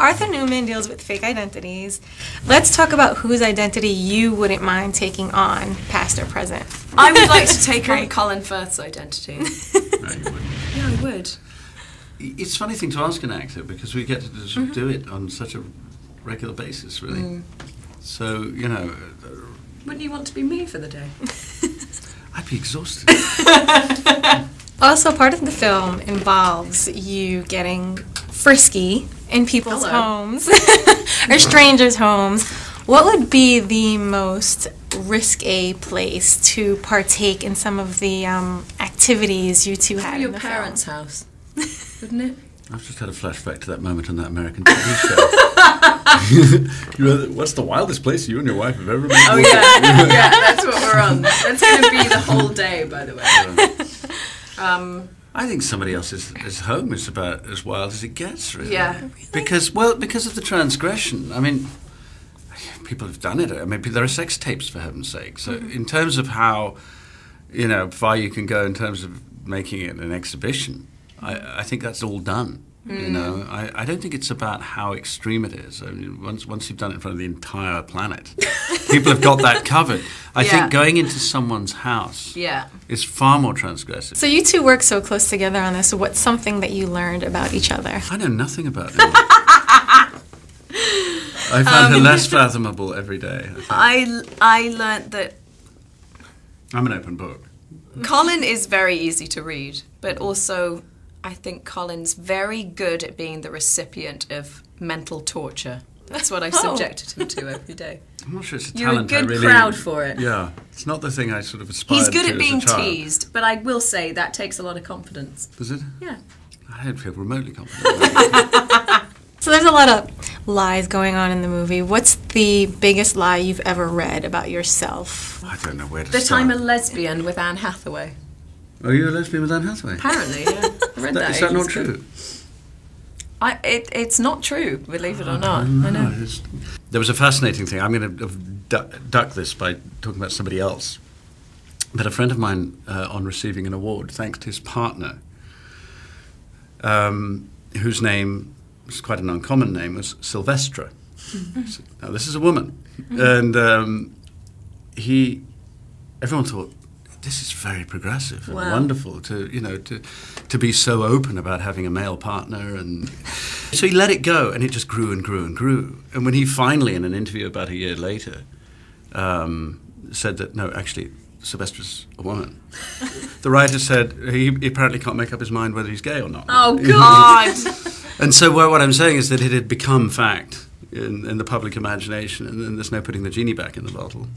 Arthur Newman deals with fake identities. Let's talk about whose identity you wouldn't mind taking on, past or present. I would like to take on Colin Firth's identity. No, you wouldn't. Yeah, I would. It's a funny thing to ask an actor because we get to just do it on such a regular basis, really. So, you know... Wouldn't you want to be me for the day? I'd be exhausted. Also, part of the film involves you getting frisky in people's homes or strangers' homes. What would be the most risque place to partake in some of the activities you two had in the film? Your parents' house, wouldn't it? I've just had a flashback to that moment on that American TV show. What's the wildest place you and your wife have ever been? Oh, yeah. Yeah, that's what we're on. That's going to be the whole day, by the way. I think somebody else's home is about as wild as it gets, really. Yeah. Because of the transgression. I mean, people have done it. I mean, there are sex tapes, for heaven's sake. So in terms of how, you know, far you can go in terms of making it an exhibition, I think that's all done. You know, I don't think it's about how extreme it is. I mean, once you've done it in front of the entire planet, people have got that covered. I think going into someone's house is far more transgressive. So you two work so close together on this. What's something that you learned about each other? I know nothing about them. I find her less fathomable every day. I learnt that I'm an open book. Colin is very easy to read, but also I think Colin's very good at being the recipient of mental torture. That's what I've subjected him to every day. I'm not sure it's a You're talent. You're a good crowd for it. Yeah, it's not the thing I sort of aspired to. He's good at being as a child. teased, but I will say that takes a lot of confidence. Does it? Yeah. I don't feel remotely confident. So there's a lot of lies going on in the movie. What's the biggest lie you've ever read about yourself? I don't know where to That start. I'm a lesbian with Anne Hathaway. Are you a lesbian with Anne Hathaway? Apparently, yeah. I read that. Is that not ages ago. true? It's not true, believe it or not. I know. There was a fascinating thing. I'm going to duck this by talking about somebody else. But a friend of mine, on receiving an award, thanked his partner, whose name was quite an uncommon name, was Sylvestra. Now, this is a woman. And everyone thought, this is very progressive and wonderful to be so open about having a male partner, and so he let it go, and it just grew and grew and grew. And when he finally, in an interview about a year later, said that no, actually, Sylvestra's a woman, the writer said he apparently can't make up his mind whether he's gay or not. Oh God! And so what I'm saying is that it had become fact in the public imagination, and there's no putting the genie back in the bottle.